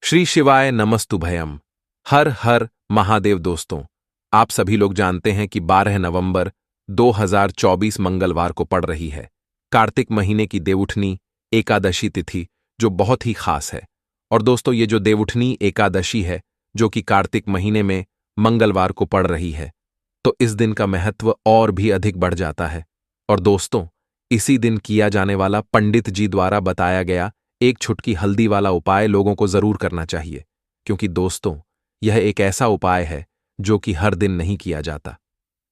श्री शिवाय नमस्तुभयम। हर हर महादेव। दोस्तों, आप सभी लोग जानते हैं कि 12 नवंबर 2024 मंगलवार को पड़ रही है कार्तिक महीने की देवउठनी एकादशी तिथि, जो बहुत ही खास है। और दोस्तों, ये जो देवउठनी एकादशी है जो कि कार्तिक महीने में मंगलवार को पड़ रही है, तो इस दिन का महत्व और भी अधिक बढ़ जाता है। और दोस्तों, इसी दिन किया जाने वाला पंडित जी द्वारा बताया गया एक छुटकी हल्दी वाला उपाय लोगों को जरूर करना चाहिए, क्योंकि दोस्तों, यह एक ऐसा उपाय है जो कि हर दिन नहीं किया जाता।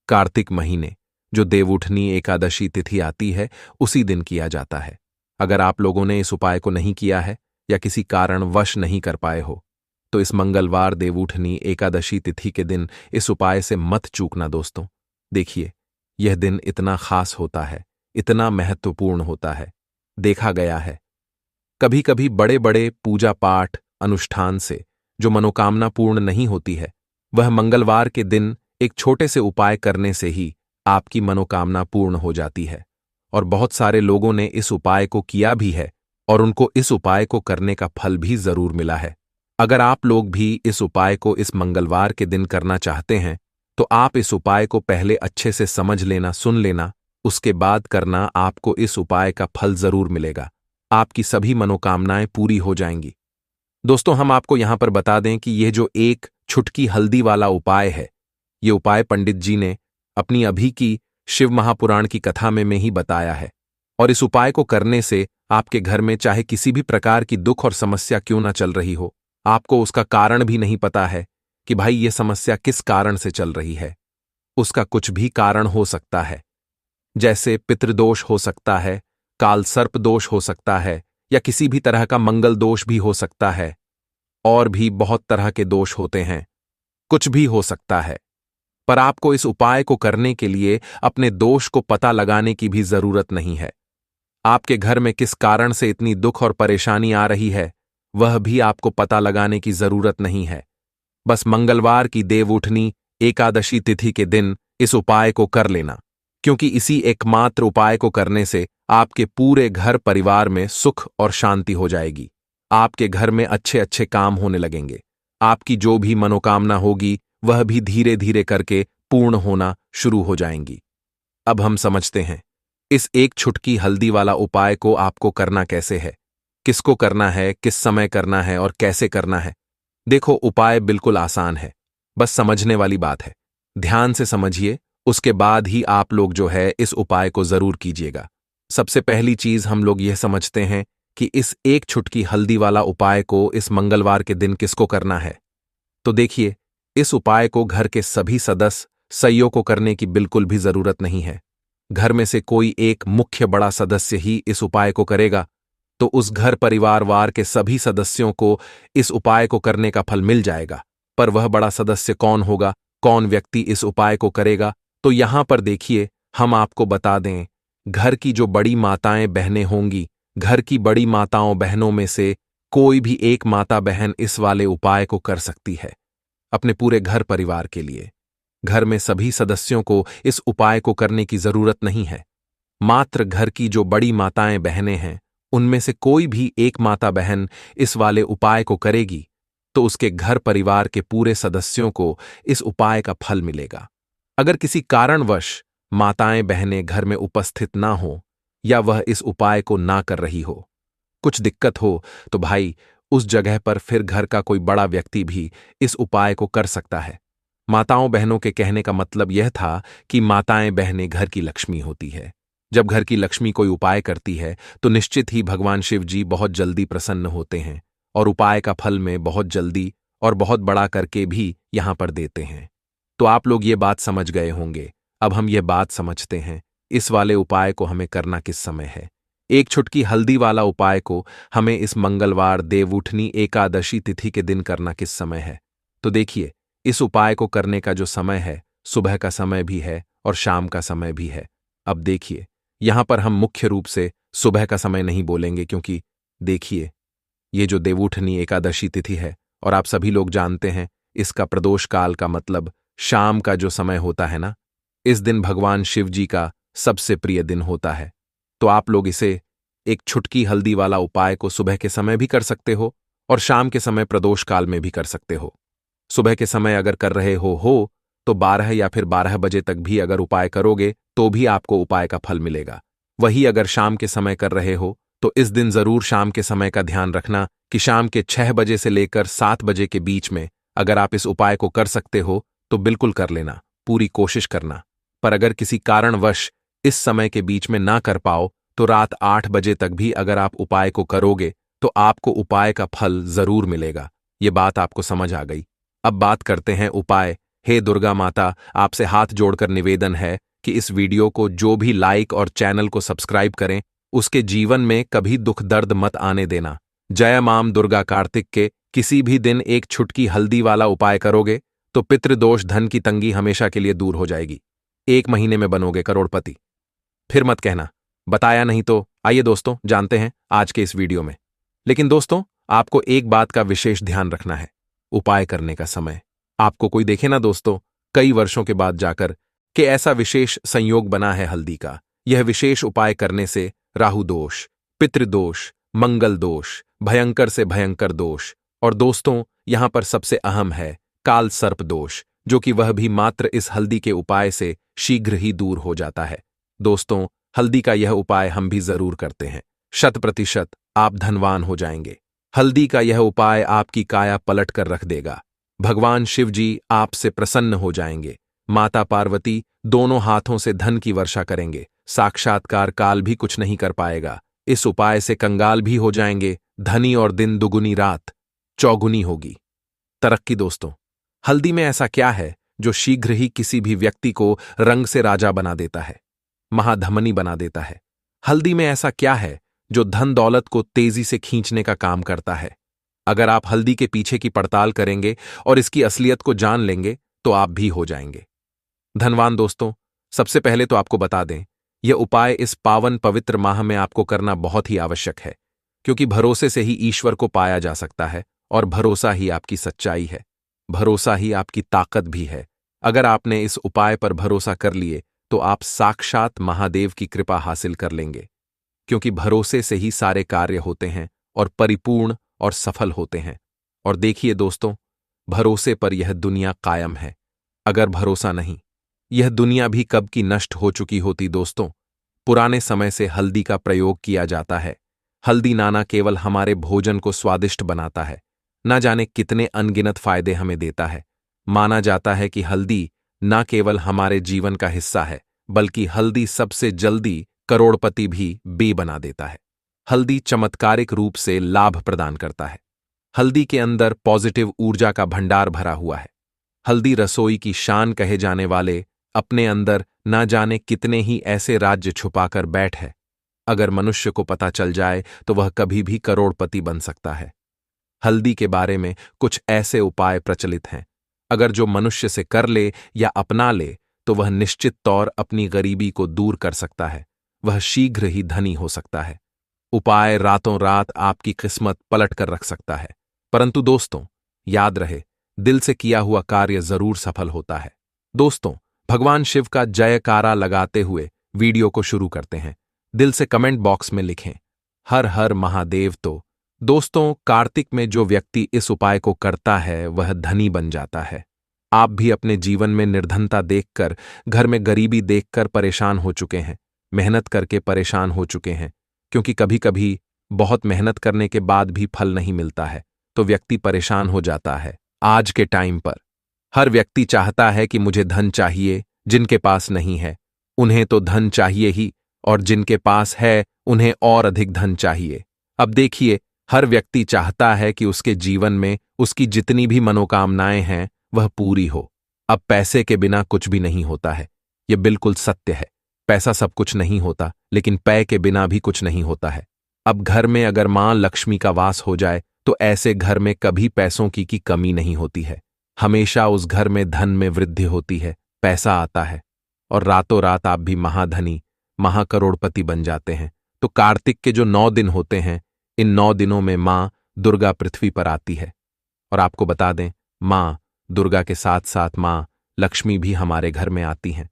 कार्तिक महीने जो देवउठनी एकादशी तिथि आती है, उसी दिन किया जाता है। अगर आप लोगों ने इस उपाय को नहीं किया है या किसी कारणवश नहीं कर पाए हो, तो इस मंगलवार देवउठनी एकादशी तिथि के दिन इस उपाय से मत चूकना। दोस्तों, देखिए, यह दिन इतना खास होता है, इतना महत्वपूर्ण होता है। देखा गया है कभी कभी बड़े बड़े पूजा पाठ अनुष्ठान से जो मनोकामना पूर्ण नहीं होती है, वह मंगलवार के दिन एक छोटे से उपाय करने से ही आपकी मनोकामना पूर्ण हो जाती है। और बहुत सारे लोगों ने इस उपाय को किया भी है और उनको इस उपाय को करने का फल भी जरूर मिला है। अगर आप लोग भी इस उपाय को इस मंगलवार के दिन करना चाहते हैं, तो आप इस उपाय को पहले अच्छे से समझ लेना, सुन लेना, उसके बाद करना। आपको इस उपाय का फल जरूर मिलेगा, आपकी सभी मनोकामनाएं पूरी हो जाएंगी। दोस्तों, हम आपको यहां पर बता दें कि यह जो एक छुटकी हल्दी वाला उपाय है, यह उपाय पंडित जी ने अपनी अभी की शिव महापुराण की कथा में ही बताया है। और इस उपाय को करने से आपके घर में चाहे किसी भी प्रकार की दुख और समस्या क्यों ना चल रही हो, आपको उसका कारण भी नहीं पता है कि भाई ये समस्या किस कारण से चल रही है। उसका कुछ भी कारण हो सकता है, जैसे पितृदोष हो सकता है, काल सर्प दोष हो सकता है, या किसी भी तरह का मंगल दोष भी हो सकता है। और भी बहुत तरह के दोष होते हैं, कुछ भी हो सकता है। पर आपको इस उपाय को करने के लिए अपने दोष को पता लगाने की भी जरूरत नहीं है। आपके घर में किस कारण से इतनी दुख और परेशानी आ रही है, वह भी आपको पता लगाने की जरूरत नहीं है। बस मंगलवार की देवउठनी एकादशी तिथि के दिन इस उपाय को कर लेना, क्योंकि इसी एकमात्र उपाय को करने से आपके पूरे घर परिवार में सुख और शांति हो जाएगी। आपके घर में अच्छे अच्छे काम होने लगेंगे। आपकी जो भी मनोकामना होगी, वह भी धीरे धीरे करके पूर्ण होना शुरू हो जाएंगी। अब हम समझते हैं इस एक छुटकी हल्दी वाला उपाय को आपको करना कैसे है, किसको करना है, किस समय करना है और कैसे करना है। देखो, उपाय बिल्कुल आसान है, बस समझने वाली बात है। ध्यान से समझिए, उसके बाद ही आप लोग जो है इस उपाय को जरूर कीजिएगा। सबसे पहली चीज हम लोग यह समझते हैं कि इस एक छुटकी हल्दी वाला उपाय को इस मंगलवार के दिन किसको करना है। तो देखिए, इस उपाय को घर के सभी सदस्य सइयों को करने की बिल्कुल भी जरूरत नहीं है। घर में से कोई एक मुख्य बड़ा सदस्य ही इस उपाय को करेगा, तो उस घर परिवार वार के सभी सदस्यों को इस उपाय को करने का फल मिल जाएगा। पर वह बड़ा सदस्य कौन होगा, कौन व्यक्ति इस उपाय को करेगा, तो यहां पर देखिए, हम आपको बता दें, घर की जो बड़ी माताएं बहनें होंगी, घर की बड़ी माताओं बहनों में से कोई भी एक माता बहन इस वाले उपाय को कर सकती है अपने पूरे घर परिवार के लिए। घर में सभी सदस्यों को इस उपाय को करने की जरूरत नहीं है। मात्र घर की जो बड़ी माताएं बहनें हैं, उनमें से कोई भी एक माता बहन इस वाले उपाय को करेगी, तो उसके घर परिवार के पूरे सदस्यों को इस उपाय का फल मिलेगा। अगर किसी कारणवश माताएं बहनें घर में उपस्थित ना हो, या वह इस उपाय को ना कर रही हो, कुछ दिक्कत हो, तो भाई उस जगह पर फिर घर का कोई बड़ा व्यक्ति भी इस उपाय को कर सकता है। माताओं बहनों के कहने का मतलब यह था कि माताएं बहनें घर की लक्ष्मी होती है। जब घर की लक्ष्मी कोई उपाय करती है, तो निश्चित ही भगवान शिव जी बहुत जल्दी प्रसन्न होते हैं और उपाय का फल में बहुत जल्दी और बहुत बड़ा करके भी यहां पर देते हैं। तो आप लोग ये बात समझ गए होंगे। अब हम ये बात समझते हैं इस वाले उपाय को हमें करना किस समय है। एक छुटकी हल्दी वाला उपाय को हमें इस मंगलवार देवउठनी एकादशी तिथि के दिन करना किस समय है। तो देखिए, इस उपाय को करने का जो समय है, सुबह का समय भी है और शाम का समय भी है। अब देखिए, यहां पर हम मुख्य रूप से सुबह का समय नहीं बोलेंगे, क्योंकि देखिए, ये जो देवउठनी एकादशी तिथि है, और आप सभी लोग जानते हैं इसका प्रदोष काल का मतलब शाम का जो समय होता है ना, इस दिन भगवान शिव जी का सबसे प्रिय दिन होता है। तो आप लोग इसे एक छुटकी हल्दी वाला उपाय को सुबह के समय भी कर सकते हो और शाम के समय प्रदोष काल में भी कर सकते हो। सुबह के समय अगर कर रहे हो तो 12 या फिर 12 बजे तक भी अगर उपाय करोगे तो भी आपको उपाय का फल मिलेगा। वही अगर शाम के समय कर रहे हो तो इस दिन जरूर शाम के समय का ध्यान रखना कि शाम के 6 बजे से लेकर 7 बजे के बीच में अगर आप इस उपाय को कर सकते हो तो बिल्कुल कर लेना, पूरी कोशिश करना। पर अगर किसी कारणवश इस समय के बीच में ना कर पाओ तो रात 8 बजे तक भी अगर आप उपाय को करोगे तो आपको उपाय का फल जरूर मिलेगा। ये बात आपको समझ आ गई। अब बात करते हैं उपाय। हे दुर्गा माता, आपसे हाथ जोड़कर निवेदन है कि इस वीडियो को जो भी लाइक और चैनल को सब्सक्राइब करें उसके जीवन में कभी दुख दर्द मत आने देना। जय माम दुर्गा। कार्तिक के किसी भी दिन एक छुटकी हल्दी वाला उपाय करोगे तो पितृदोष धन की तंगी हमेशा के लिए दूर हो जाएगी। 1 महीने में बनोगे करोड़पति। फिर मत कहना बताया नहीं तो। आइए दोस्तों जानते हैं आज के इस वीडियो में। लेकिन दोस्तों आपको एक बात का विशेष ध्यान रखना है, उपाय करने का समय। आपको कोई देखे ना दोस्तों कई वर्षों के बाद जाकर कि ऐसा विशेष संयोग बना है हल्दी का। यह विशेष उपाय करने से राहु दोष, पितृदोष, मंगल दोष, भयंकर से भयंकर दोष और दोस्तों यहां पर सबसे अहम है काल सर्प दोष, जो कि वह भी मात्र इस हल्दी के उपाय से शीघ्र ही दूर हो जाता है। दोस्तों हल्दी का यह उपाय हम भी जरूर करते हैं। 100% आप धनवान हो जाएंगे। हल्दी का यह उपाय आपकी काया पलट कर रख देगा। भगवान शिव जी आपसे प्रसन्न हो जाएंगे। माता पार्वती दोनों हाथों से धन की वर्षा करेंगे। साक्षात्कार काल भी कुछ नहीं कर पाएगा। इस उपाय से कंगाल भी हो जाएंगे। धनी और दिन दुगुनी रात चौगुनी होगी। तरक्की दोस्तों, हल्दी में ऐसा क्या है जो शीघ्र ही किसी भी व्यक्ति को रंग से राजा बना देता है, महाधमनी बना देता है? हल्दी में ऐसा क्या है जो धन दौलत को तेजी से खींचने का काम करता है? अगर आप हल्दी के पीछे की पड़ताल करेंगे और इसकी असलियत को जान लेंगे तो आप भी हो जाएंगे धनवान। दोस्तों सबसे पहले तो आपको बता दें यह उपाय इस पावन पवित्र माह में आपको करना बहुत ही आवश्यक है, क्योंकि भरोसे से ही ईश्वर को पाया जा सकता है और भरोसा ही आपकी सच्चाई है, भरोसा ही आपकी ताकत भी है। अगर आपने इस उपाय पर भरोसा कर लिए तो आप साक्षात महादेव की कृपा हासिल कर लेंगे, क्योंकि भरोसे से ही सारे कार्य होते हैं और परिपूर्ण और सफल होते हैं। और देखिए दोस्तों, भरोसे पर यह दुनिया कायम है। अगर भरोसा नहीं, यह दुनिया भी कब की नष्ट हो चुकी होती। दोस्तों पुराने समय से हल्दी का प्रयोग किया जाता है। हल्दी नाना केवल हमारे भोजन को स्वादिष्ट बनाता है, ना जाने कितने अनगिनत फायदे हमें देता है। माना जाता है कि हल्दी ना केवल हमारे जीवन का हिस्सा है, बल्कि हल्दी सबसे जल्दी करोड़पति भी बना देता है। हल्दी चमत्कारिक रूप से लाभ प्रदान करता है। हल्दी के अंदर पॉजिटिव ऊर्जा का भंडार भरा हुआ है। हल्दी रसोई की शान कहे जाने वाले अपने अंदर ना जाने कितने ही ऐसे राज्य छुपाकर बैठ है। अगर मनुष्य को पता चल जाए तो वह कभी भी करोड़पति बन सकता है। हल्दी के बारे में कुछ ऐसे उपाय प्रचलित हैं, अगर जो मनुष्य से कर ले या अपना ले तो वह निश्चित तौर अपनी गरीबी को दूर कर सकता है, वह शीघ्र ही धनी हो सकता है। उपाय रातों रात आपकी किस्मत पलट कर रख सकता है। परंतु दोस्तों याद रहे, दिल से किया हुआ कार्य जरूर सफल होता है। दोस्तों भगवान शिव का जयकारा लगाते हुए वीडियो को शुरू करते हैं। दिल से कमेंट बॉक्स में लिखें हर हर महादेव। तो दोस्तों कार्तिक में जो व्यक्ति इस उपाय को करता है वह धनी बन जाता है। आप भी अपने जीवन में निर्धनता देखकर, घर में गरीबी देखकर परेशान हो चुके हैं, मेहनत करके परेशान हो चुके हैं, क्योंकि कभी कभी बहुत मेहनत करने के बाद भी फल नहीं मिलता है तो व्यक्ति परेशान हो जाता है। आज के टाइम पर हर व्यक्ति चाहता है कि मुझे धन चाहिए, जिनके पास नहीं है उन्हें तो धन चाहिए ही, और जिनके पास है उन्हें और अधिक धन चाहिए। अब देखिए, हर व्यक्ति चाहता है कि उसके जीवन में उसकी जितनी भी मनोकामनाएं हैं वह पूरी हो। अब पैसे के बिना कुछ भी नहीं होता है, यह बिल्कुल सत्य है। पैसा सब कुछ नहीं होता, लेकिन पै के बिना भी कुछ नहीं होता है। अब घर में अगर मां लक्ष्मी का वास हो जाए तो ऐसे घर में कभी पैसों की कमी नहीं होती है। हमेशा उस घर में धन में वृद्धि होती है, पैसा आता है और रातों रात आप भी महाधनी, महाकरोड़पति बन जाते हैं। तो कार्तिक के जो 9 दिन होते हैं, इन 9 दिनों में मां दुर्गा पृथ्वी पर आती है। और आपको बता दें, मां दुर्गा के साथ साथ मां लक्ष्मी भी हमारे घर में आती हैं।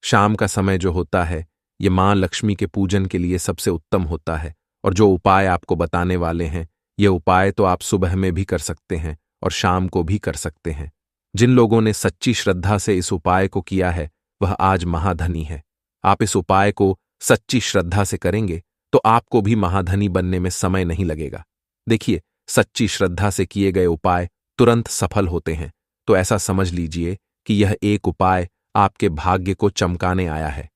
शाम का समय जो होता है ये मां लक्ष्मी के पूजन के लिए सबसे उत्तम होता है। और जो उपाय आपको बताने वाले हैं ये उपाय तो आप सुबह में भी कर सकते हैं और शाम को भी कर सकते हैं। जिन लोगों ने सच्ची श्रद्धा से इस उपाय को किया है वह आज महाधनी है। आप इस उपाय को सच्ची श्रद्धा से करेंगे तो आपको भी महाधनी बनने में समय नहीं लगेगा। देखिए, सच्ची श्रद्धा से किए गए उपाय तुरंत सफल होते हैं। तो ऐसा समझ लीजिए कि यह एक उपाय आपके भाग्य को चमकाने आया है,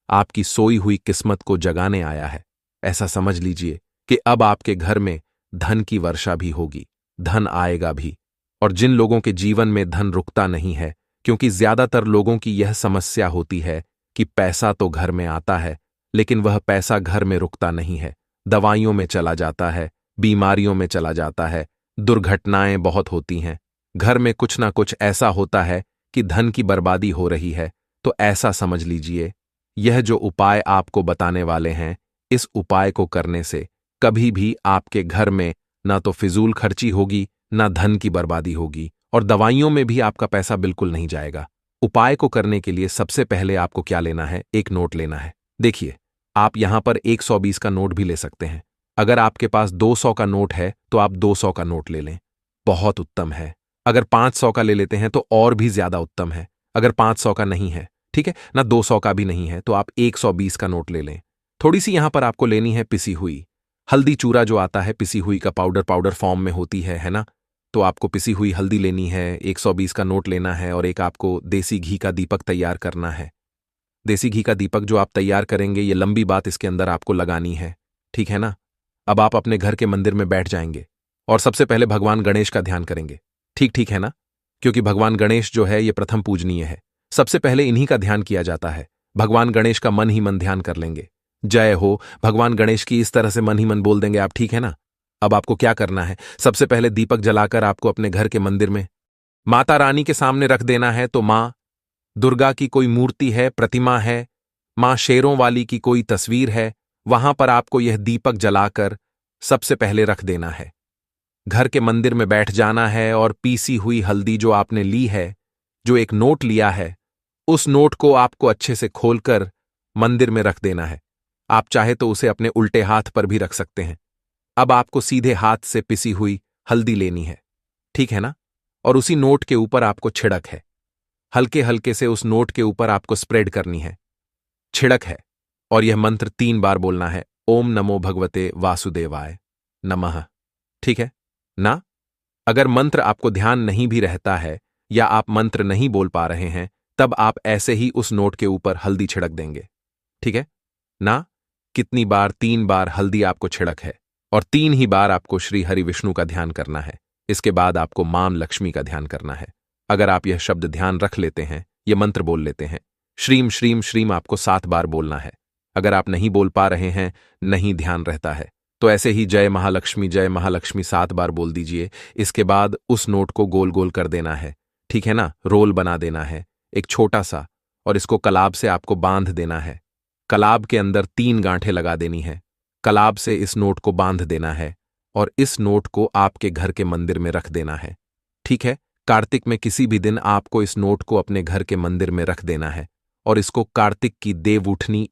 आपकी सोई हुई किस्मत को जगाने आया है। ऐसा समझ लीजिए कि अब आपके घर में धन की वर्षा भी होगी, धन आएगा भी। और जिन लोगों के जीवन में धन रुकता नहीं है, क्योंकि ज्यादातर लोगों की यह समस्या होती है कि पैसा तो घर में आता है लेकिन वह पैसा घर में रुकता नहीं है, दवाइयों में चला जाता है, बीमारियों में चला जाता है, दुर्घटनाएं बहुत होती हैं, घर में कुछ ना कुछ ऐसा होता है कि धन की बर्बादी हो रही है। तो ऐसा समझ लीजिए, यह जो उपाय आपको बताने वाले हैं, इस उपाय को करने से कभी भी आपके घर में ना तो फिजूल खर्ची होगी, ना धन की बर्बादी होगी, और दवाइयों में भी आपका पैसा बिल्कुल नहीं जाएगा। उपाय को करने के लिए सबसे पहले आपको क्या लेना है? एक नोट लेना है। देखिए, आप यहां पर 120 का नोट भी ले सकते हैं। अगर आपके पास 200 का नोट है तो आप 200 का नोट ले लें, बहुत उत्तम है। अगर 500 का ले लेते हैं तो और भी ज्यादा उत्तम है। अगर 500 का नहीं है, ठीक है ना, 200 का भी नहीं है, तो आप 120 का नोट ले लें। थोड़ी सी यहां पर आपको लेनी है पिसी हुई हल्दी चूरा, जो आता है पिसी हुई का पाउडर फॉर्म में होती है ना। तो आपको पिसी हुई हल्दी लेनी है, 120 का नोट लेना है, और एक आपको देसी घी का दीपक तैयार करना है। देसी घी का दीपक जो आप तैयार करेंगे, ये लंबी बात इसके अंदर आपको लगानी है, ठीक है ना। अब आप अपने घर के मंदिर में बैठ जाएंगे और सबसे पहले भगवान गणेश का ध्यान करेंगे। ठीक है ना, क्योंकि भगवान गणेश जो है ये प्रथम पूजनीय है, सबसे पहले इन्हीं का ध्यान किया जाता है। भगवान गणेश का मन ही मन ध्यान कर लेंगे, जय हो भगवान गणेश की, इस तरह से मन ही मन बोल देंगे आप, ठीक है ना। अब आपको क्या करना है? सबसे पहले दीपक जलाकर आपको अपने घर के मंदिर में माता रानी के सामने रख देना है। तो मां दुर्गा की कोई मूर्ति है, प्रतिमा है, मां शेरों वाली की कोई तस्वीर है, वहां पर आपको यह दीपक जलाकर सबसे पहले रख देना है। घर के मंदिर में बैठ जाना है और पीसी हुई हल्दी जो आपने ली है, जो एक नोट लिया है, उस नोट को आपको अच्छे से खोलकर मंदिर में रख देना है। आप चाहे तो उसे अपने उल्टे हाथ पर भी रख सकते हैं। अब आपको सीधे हाथ से पिसी हुई हल्दी लेनी है, ठीक है ना, और उसी नोट के ऊपर आपको छिड़क है, हल्के हल्के से उस नोट के ऊपर आपको स्प्रेड करनी है, छिड़क है। और यह मंत्र 3 बार बोलना है, ओम नमो भगवते वासुदेवाय नमः, ठीक है ना। अगर मंत्र आपको ध्यान नहीं भी रहता है या आप मंत्र नहीं बोल पा रहे हैं, तब आप ऐसे ही उस नोट के ऊपर हल्दी छिड़क देंगे, ठीक है ना। कितनी बार? 3 बार हल्दी आपको छिड़क है, और 3 ही बार आपको श्री हरि विष्णु का ध्यान करना है। इसके बाद आपको मां लक्ष्मी का ध्यान करना है। अगर आप यह शब्द ध्यान रख लेते हैं, यह मंत्र बोल लेते हैं, श्रीम श्रीम श्रीम आपको 7 बार बोलना है। अगर आप नहीं बोल पा रहे हैं, नहीं ध्यान रहता है, तो ऐसे ही जय महालक्ष्मी 7 बार बोल दीजिए। इसके बाद उस नोट को गोल गोल कर देना है, ठीक है ना, रोल बना देना है एक छोटा सा, और इसको कलाब से आपको बांध देना है। कलाब के अंदर 3 गांठें लगा देनी है, कलाब से इस नोट को बांध देना है, और इस नोट को आपके घर के मंदिर में रख देना है, ठीक है। कार्तिक में किसी भी दिन आपको इस नोट को अपने घर के मंदिर में रख देना है, और इसको कार्तिक की देवउठनी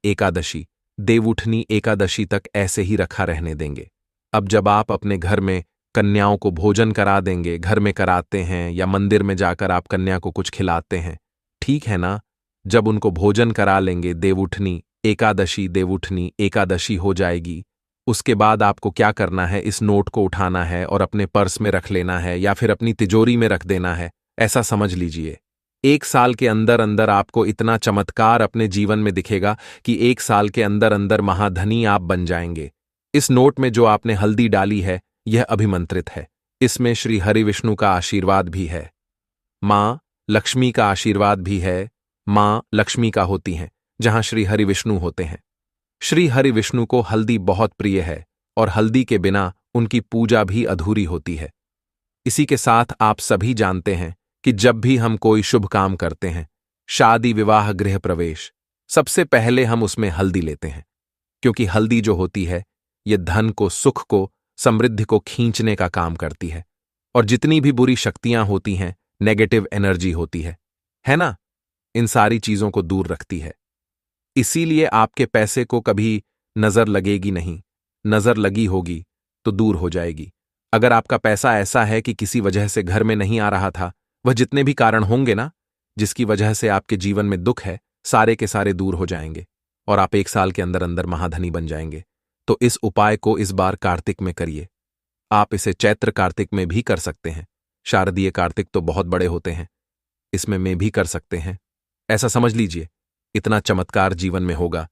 एकादशी तक ऐसे ही रखा रहने देंगे। अब जब आप अपने घर में कन्याओं को भोजन करा देंगे, घर में कराते हैं या मंदिर में जाकर आप कन्या को कुछ खिलाते हैं, ठीक है ना, जब उनको भोजन करा लेंगे, देवउठनी एकादशी हो जाएगी। उसके बाद आपको क्या करना है? इस नोट को उठाना है और अपने पर्स में रख लेना है या फिर अपनी तिजोरी में रख देना है। ऐसा समझ लीजिए, 1 साल के अंदर अंदर आपको इतना चमत्कार अपने जीवन में दिखेगा कि 1 साल के अंदर अंदर महाधनी आप बन जाएंगे। इस नोट में जो आपने हल्दी डाली है, यह अभिमंत्रित है। इसमें श्री हरि विष्णु का आशीर्वाद भी है, मां लक्ष्मी का आशीर्वाद भी है। मां लक्ष्मी का होती हैं जहां श्री हरि विष्णु होते हैं। श्री हरि विष्णु को हल्दी बहुत प्रिय है, और हल्दी के बिना उनकी पूजा भी अधूरी होती है। इसी के साथ आप सभी जानते हैं कि जब भी हम कोई शुभ काम करते हैं, शादी विवाह गृह प्रवेश, सबसे पहले हम उसमें हल्दी लेते हैं, क्योंकि हल्दी जो होती है, ये धन को, सुख को, समृद्धि को खींचने का काम करती है, और जितनी भी बुरी शक्तियां होती हैं, नेगेटिव एनर्जी होती है ना, इन सारी चीजों को दूर रखती है। इसीलिए आपके पैसे को कभी नजर लगेगी नहीं, नजर लगी होगी तो दूर हो जाएगी। अगर आपका पैसा ऐसा है कि किसी वजह से घर में नहीं आ रहा था, वह जितने भी कारण होंगे ना, जिसकी वजह से आपके जीवन में दुख है, सारे के सारे दूर हो जाएंगे और आप 1 साल के अंदर अंदर महाधनी बन जाएंगे। तो इस उपाय को इस बार कार्तिक में करिए। आप इसे चैत्र कार्तिक में भी कर सकते हैं। शारदीय कार्तिक तो बहुत बड़े होते हैं, इसमें में भी कर सकते हैं। ऐसा समझ लीजिए, इतना चमत्कार जीवन में होगा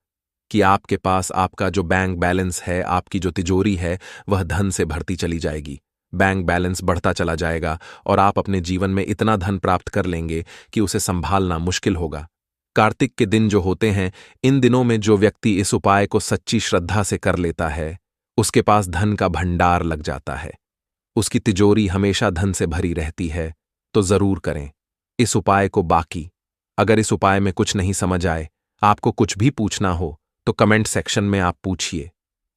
कि आपके पास आपका जो बैंक बैलेंस है, आपकी जो तिजोरी है, वह धन से भरती चली जाएगी। बैंक बैलेंस बढ़ता चला जाएगा और आप अपने जीवन में इतना धन प्राप्त कर लेंगे कि उसे संभालना मुश्किल होगा। कार्तिक के दिन जो होते हैं, इन दिनों में जो व्यक्ति इस उपाय को सच्ची श्रद्धा से कर लेता है, उसके पास धन का भंडार लग जाता है। उसकी तिजोरी हमेशा धन से भरी रहती है। तो जरूर करें इस उपाय को। बाकी अगर इस उपाय में कुछ नहीं समझ आए, आपको कुछ भी पूछना हो, तो कमेंट सेक्शन में आप पूछिए।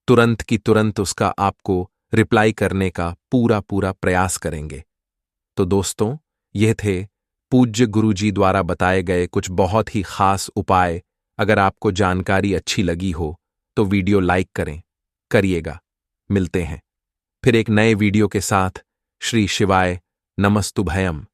तुरंत की तुरंत उसका आपको रिप्लाई करने का पूरा प्रयास करेंगे। तो दोस्तों, ये थे पूज्य गुरुजी द्वारा बताए गए कुछ बहुत ही खास उपाय। अगर आपको जानकारी अच्छी लगी हो तो वीडियो लाइक करिएगा। मिलते हैं फिर एक नए वीडियो के साथ। श्री शिवाय नमस्तुभयम।